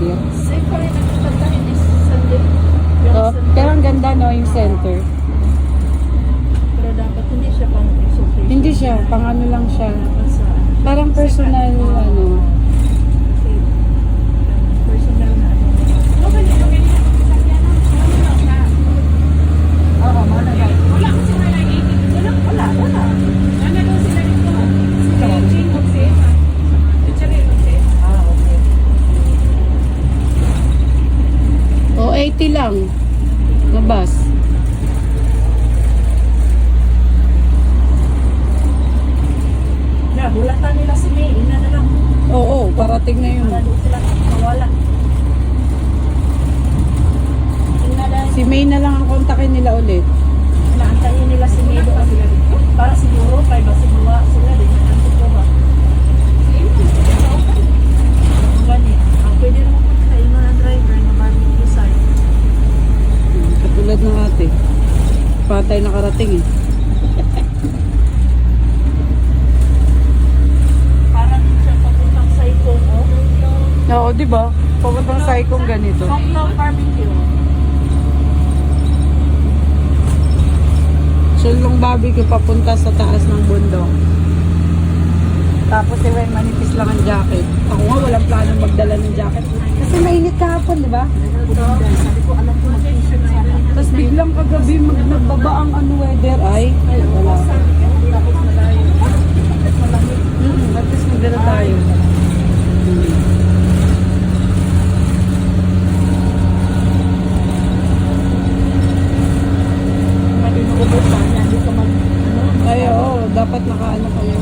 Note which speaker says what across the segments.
Speaker 1: area.
Speaker 2: Safe pa rin ang pagkain is Sunday.
Speaker 1: So, pero ang ganda no, yung center.
Speaker 2: Pero dapat hindi siya pang exhibition.
Speaker 1: Hindi siya, pang ano lang siya.
Speaker 2: Dapat sa
Speaker 1: Parang personal, ano.
Speaker 2: safe. Personal na ano. Oo, mana na. Wala ko sila na 80. Wala. Ano daw sila dito? Changing of safe. Ah, okay.
Speaker 1: O, 80 lang. Na bus.
Speaker 2: Na, bulatan nila si May. Ina na lang.
Speaker 1: Oo, parating na yun.
Speaker 2: Wala doon sila mawala. Ina dahil
Speaker 1: Si May na lang ang kontakin nila ulit.
Speaker 2: inaantayin nila si May doon. Para siguro, kay ba siguro sila din. Nanto ko ba? Gani. Ang pwede naman po sa yung mga driver na barbecue site.
Speaker 1: Katulad ng ate. Patay nakarating eh.
Speaker 2: Para din siya papuntang sa ikong, oh.
Speaker 1: Oo, di ba? Papuntang sa ikong ganito.
Speaker 2: Hometown barbecue.
Speaker 1: Sulong barbecue papunta sa taas ng bundok. Tapos si Wen, manipis lang ang jacket. Ako nga, walang planong magdala ng jacket. Kasi mainit kahapon, di ba?
Speaker 2: Sabi ko, alam ko mag-t-shirt sana.
Speaker 1: Tapos biglang kagabi nagbaba ang ano weather. Ay, wala. At least magdala tayo.
Speaker 2: Mag-inubos pa niya. Hindi ka mag, ano,
Speaker 1: Ay, oo, dapat nakaano kayo.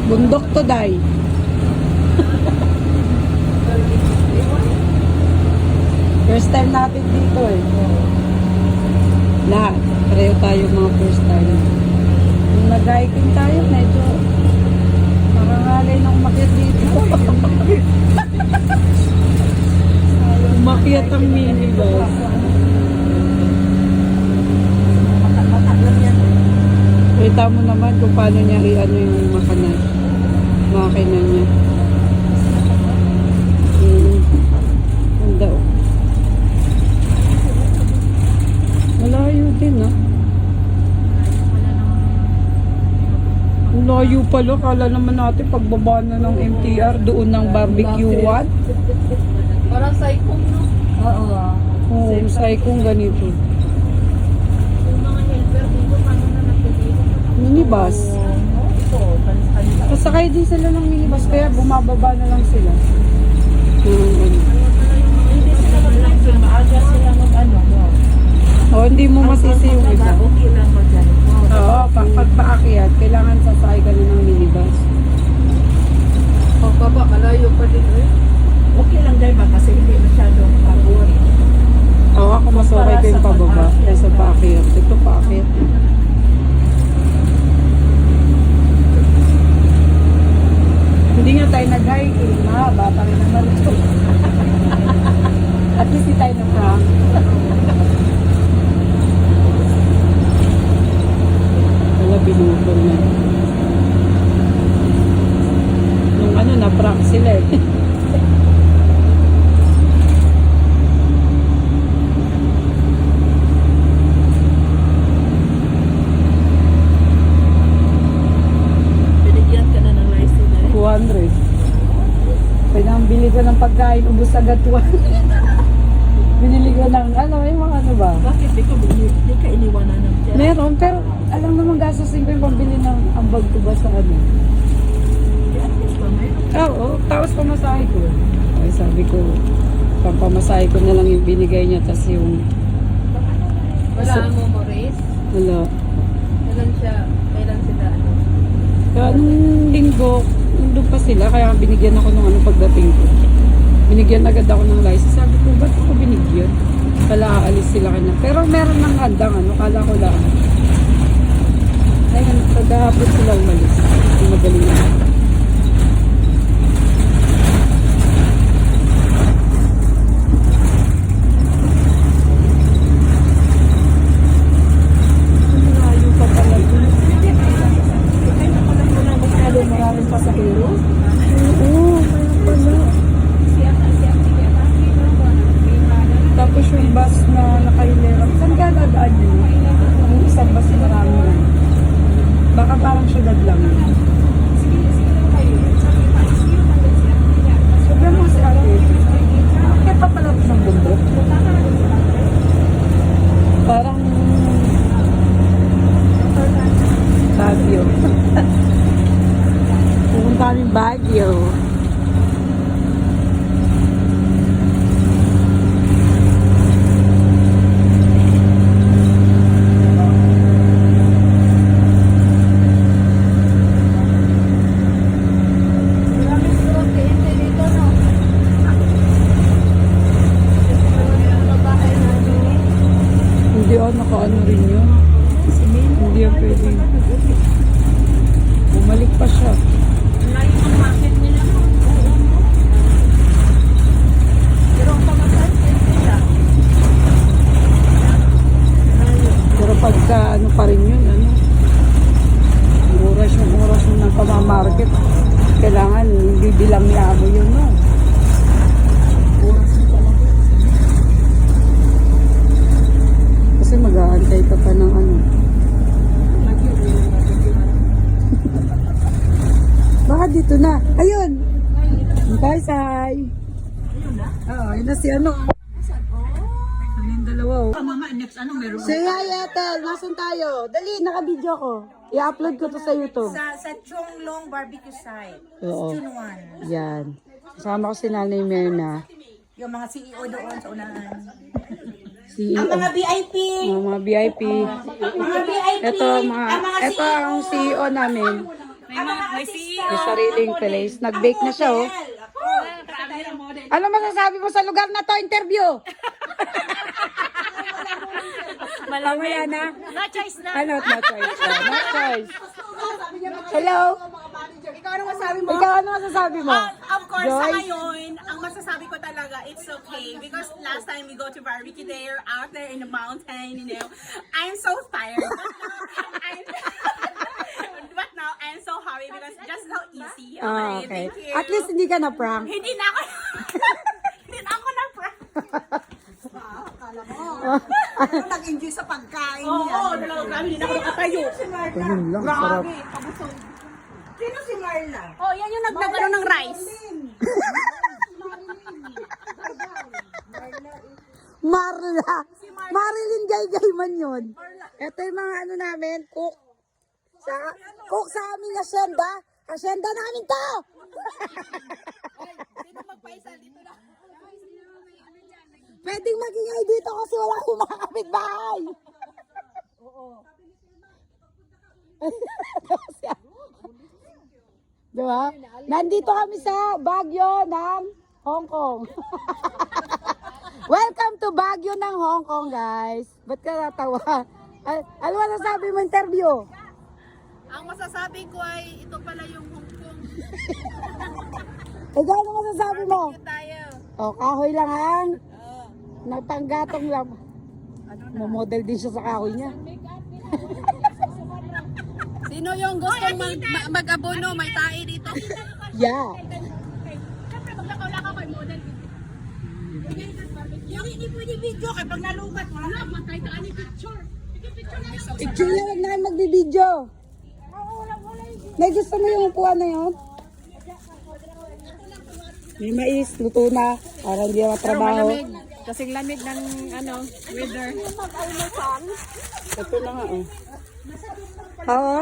Speaker 1: Bundok to day. First time natin dito eh. Lahat. Pareho tayo mga first time. Nung nag-hiking tayo, medyo nakangalay ng umakyat dito. Umakyat ang minibus.
Speaker 2: matak lang yan.
Speaker 1: Kita mo naman kung paano niya i-ano yung makina niya. Ang daw. Malayo din ah. Ang layo pala. Kala naman natin pagbaba na ng MTR doon ng barbecue one.
Speaker 2: Parang sa ikong, no? Oo.
Speaker 1: Oo, say kung ganito.
Speaker 2: Yung mga helper dito, paano na nagtitito?
Speaker 1: Minibus.
Speaker 2: Ito, kanina.
Speaker 1: Pasakay din sila ng minibus kaya bumababa na lang sila. Ano.
Speaker 2: Hindi sila mag-live, maaga sila mag-ano.
Speaker 1: O, hindi mo masisi yung iba.
Speaker 2: Okay lang mag-ganito.
Speaker 1: Oo, pagpaakyat, kailangan sasakay ka na ng minibus.
Speaker 2: Pagbaba, malayo pa din eh. Okay lang dahil ba kasi hindi masyadong pagod.
Speaker 1: Oo, ako mas okay ko yung pababa kaysa paakyat. Ito paakyat. Hindi nga tayo nag-hiking. Mahaba pa rin naman ito. At least di tayo na-prank. Wala, binutol na. Nung ano, na-prank sila eh.
Speaker 2: Binigyan ka na ng license eh.
Speaker 1: 200. Pwede nang bili ko ng pagkain, ubus agad 200. Binili ko ng, ano, yung mga ano ba?
Speaker 2: Bakit di ka iniwanan ng tiyan?
Speaker 1: Meron, pero alam naman gastusin ko yung pambili ng ambag ko ba sa ano. Oo, tapos pamasahe ko. Ay, sabi ko, pampamasahe ko na lang yung binigay niya, tas yung,
Speaker 2: Wala mo, Maurice?
Speaker 1: wala.
Speaker 2: Kailan sila ano?
Speaker 1: Kaya nung linggo, nandun pa sila, kaya binigyan ako ng ano pagdating ko. Binigyan agad ako ng license. Sabi ko, ba't ako binigyan? Kala aalis sila kanya. Pero meron ng handang ano, kala ko lang. Ay, pagkahapon sila umalis. Magaling na. Parang Baguio. Pumunta kami Baguio. Hindi nakaano rin yun. Hindi yan pwede. Bumalik pa siya.
Speaker 2: Layo ang market nila. Pero ang pamasan, sila.
Speaker 1: Pero pagka ano pa rin yun, ano, oras yung ng pamamarket. Kailangan bibilang niya mo yun, no? Oras yung talaga. Kasi mag-aantay ka pa ng ano. Baka dito na. Ayun! Bye, Sai! Oo, yun na si ano. Ano yung dalawa, oh.
Speaker 2: Mama, next ano meron?
Speaker 1: Say hi, Ethel. Nasaan tayo? Dali, naka-video ko. I-upload ko to sa YouTube.
Speaker 3: Sa Chonglong Barbecue Site.
Speaker 1: Oo.
Speaker 3: June 1.
Speaker 1: Yan. Kasama ko si Nanay Merna.
Speaker 3: Yung mga CEO doon sa unahan.
Speaker 1: CEO.
Speaker 3: Ang mga VIP.
Speaker 1: Mga VIP.
Speaker 3: Mga VIP.
Speaker 1: Ito, ito ang CEO namin.
Speaker 2: May CEO.
Speaker 1: May sariling place. Nag-bake na siya, oh. Ano masasabi mo sa lugar na to? Interview! Mamaya na.
Speaker 2: No choice na.
Speaker 1: Ano? No choice. No choice. Hello?
Speaker 3: Ikaw ano masabi mo?
Speaker 1: Ikaw ano masasabi mo?
Speaker 3: Of course, sa
Speaker 1: Joyce?
Speaker 3: ngayon, ang masasabi ko talaga, it's okay. Because last time we go to barbecue there, out there in the mountain, you know, I'm so tired. But now, I'm so happy because just so easy.
Speaker 1: Ah, okay.
Speaker 3: Thank you.
Speaker 1: At least hindi ka na prank.
Speaker 3: Hindi na ako, hindi na ako na-prank. Nag-enjoy sa pagkain niya. Oo, grabe, hindi na ako nakatayo.
Speaker 1: Ganun lang, sarap.
Speaker 3: Sino si Marla?
Speaker 2: Oh, yan yung nagdagano ng rice.
Speaker 1: Marla. Marilyn Gaygay man yun. Ito yung mga ano namin, cook. Cook sa aming asyenda. Asyenda namin to! Pwedeng magingay dito kasi wala akong mga kapitbahay. Diba? Nandito kami sa Baguio ng Hong Kong. Welcome to Baguio ng Hong Kong, guys. Ba't ka natawa? Ano masasabi mo interview?
Speaker 3: Ang masasabi ko ay ito pala yung Hong Kong.
Speaker 1: Ikaw ano masasabi mo?
Speaker 3: Tayo.
Speaker 1: O, kahoy lang ang napanggatong lang. Mamodel din siya sa kahoy niya.
Speaker 3: Sino yung gustong mag-abono? May tae dito.
Speaker 1: Yeah.
Speaker 3: Siyempre, maglakaw-lakaw kay model. Yung hindi pwede video kay pag nalugat mo lang. Matay ka ani picture.
Speaker 1: Picture lang, huwag na kayo magbibideo. May gusto mo yung upuan na yun? May mais, luto na. Para hindi na matrabaho.
Speaker 2: Kasing lamig ng ano, weather.
Speaker 1: Ito na nga, oh. Oo.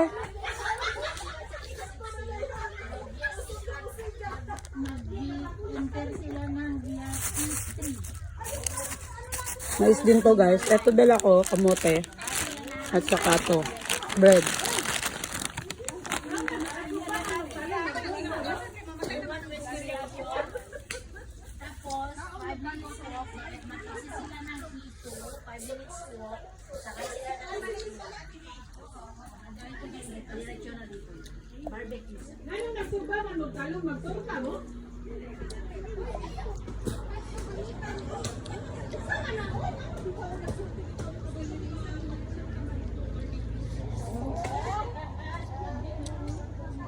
Speaker 1: Mais din to, guys. Ito dala ko, kamote. At saka to, bread.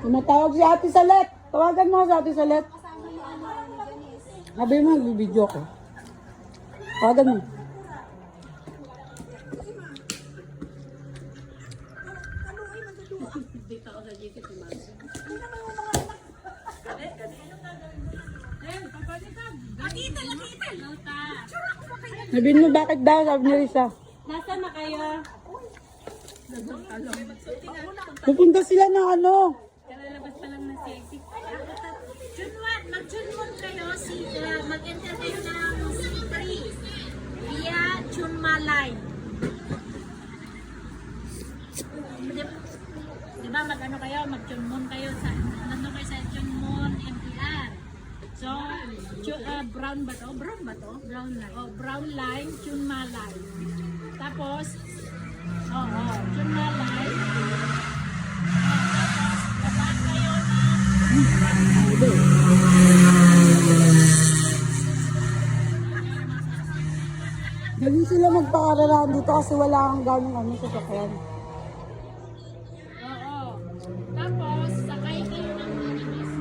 Speaker 1: Tumatawag si Ate Salet. Tawagan mo si Ate Salet. Sabi mo, nagbibideo ko. Tawagan mo. Sabihin mo bakit daw, sabi ni Risa.
Speaker 2: Nasaan na kayo.
Speaker 1: Pupunta sila ng ano.
Speaker 2: Kalalabas pa lang ng sexy. Junwan, mag-junwan kayo. Mag-enter kayo ng C3 via Junmalay. Diba mag-ano kayo, mag-junmon kayo sa, nandun kayo sa Junmon MPR. So, brown ba to? Brown ba to? Brown line. Oh, brown line, Junmalay. Tapos, Junmalay. Tapos, baba kayo
Speaker 1: Galing sila magpakaralaan dito kasi wala kang ganong ano sa sakyan.
Speaker 2: Oo. Tapos, sakay kayo ng minibus.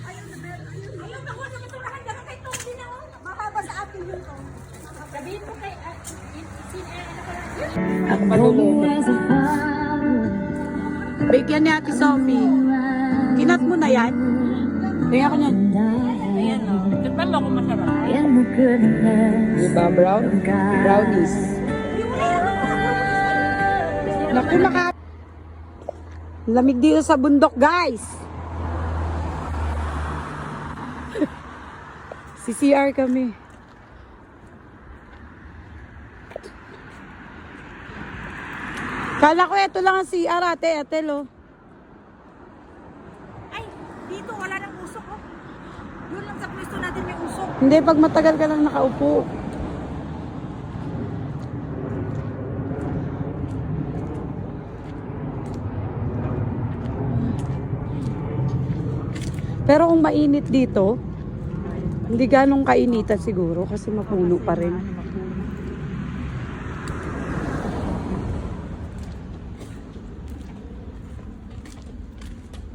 Speaker 3: Ayun, ako naman ito nakagana kay Tony na. Mahaba sa akin yun.
Speaker 2: Sabihin mo kay,
Speaker 1: Bigyan ni Ate Sophie. Kinat mo na yan? Tingnan ko niyan.
Speaker 2: ayan o. Tignan mo kung masarap.
Speaker 1: Diba, brown? Brownies. Naku, lamig dito sa bundok, guys. CCR kami. Kala ko ito lang ang CR, ate. Ate, lo.
Speaker 3: Ay, dito wala nang usok. Oh. Yun lang sa pwesto natin may usok.
Speaker 1: Hindi, pag matagal ka lang nakaupo. Pero kung mainit dito, hindi ganong kainitan siguro kasi mapuno pa rin.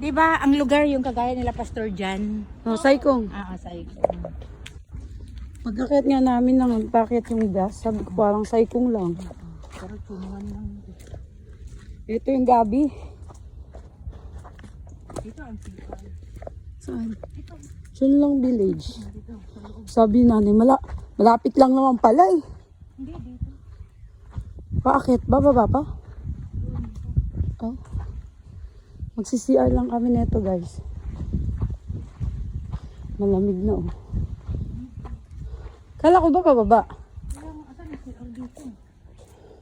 Speaker 3: Diba, ang lugar yung kagaya nila Pastor Jan.
Speaker 1: Oh, Saikong.
Speaker 3: Say ko.
Speaker 1: Pagkakit nga namin nang magpakit yung gas, sabi ko parang Saikong lang.
Speaker 3: Pero tunuan lang.
Speaker 1: Ito yung gabi.
Speaker 3: Dito ang people.
Speaker 1: Saan? Diyan lang village. Sabi nanay, malapit lang naman pala eh.
Speaker 3: Hindi, dito.
Speaker 1: Bakit? Bababa pa? Oh. Magsi-CR lang kami neto, guys. Malamig na oh. Kala ko ba pababa?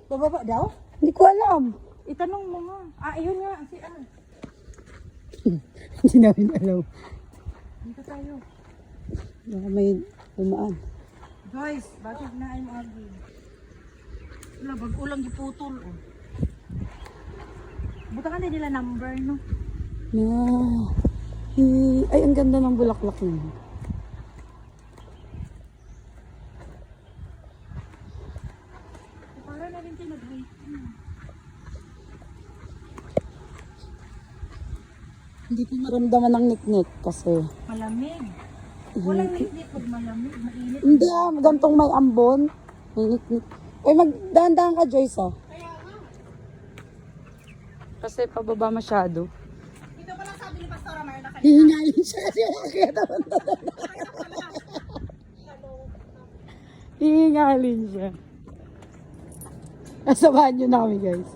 Speaker 3: Bababa daw?
Speaker 1: Hindi ko alam.
Speaker 3: Itanong mo nga. Ayun nga. Si ano?
Speaker 1: Hindi namin alam.
Speaker 3: Dito tayo.
Speaker 1: Baka may umaan.
Speaker 3: Guys, bakit na ay mga gig? Wala, bag-ulang giputol. Oh. Buta ka na nila number, no?
Speaker 1: No. Ay, ang ganda ng bulaklak niya.
Speaker 3: Para na rin tayo nag-hike.
Speaker 1: Hindi ko maramdaman ng niknik kasi
Speaker 3: Malamig. Walang niknik pag malamig. Mainit.
Speaker 1: hindi gantong may ambon. May niknik. Ay, magdahan-dahan ka, Joyce, ah. Kasi pababa masyado.
Speaker 3: Dito pala sabi ni Pastor Amar na
Speaker 1: Hihingalin siya. Hihingalin siya. Kasamahan nyo namin, guys.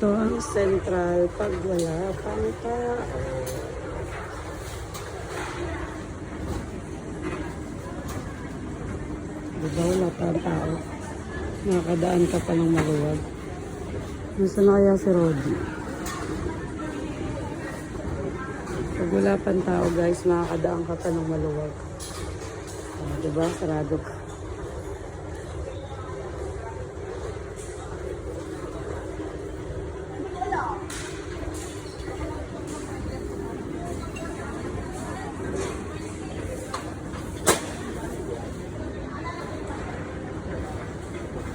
Speaker 1: Ito ang Central pag wala pang tao. Diba wala pang tao? Nakakadaan ka pa ng maluwag. Nasaan na kaya si Roddy? Pag wala pang tao guys, makakadaan ka pa ng maluwag. Diba? Sarado ka.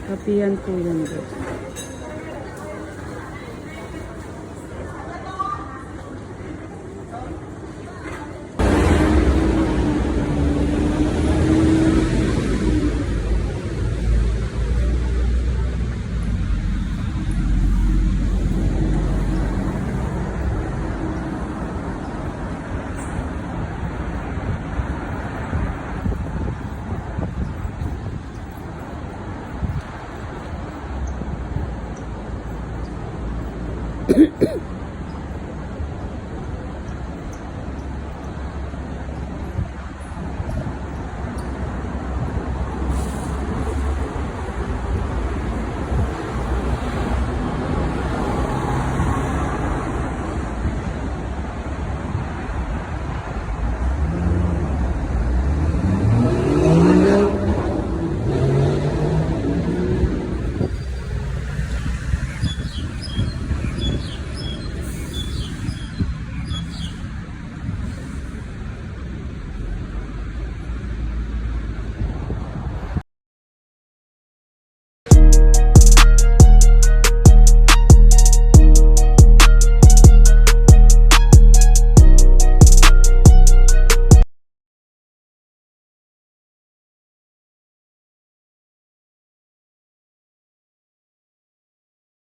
Speaker 1: Kapiyan po yan guys.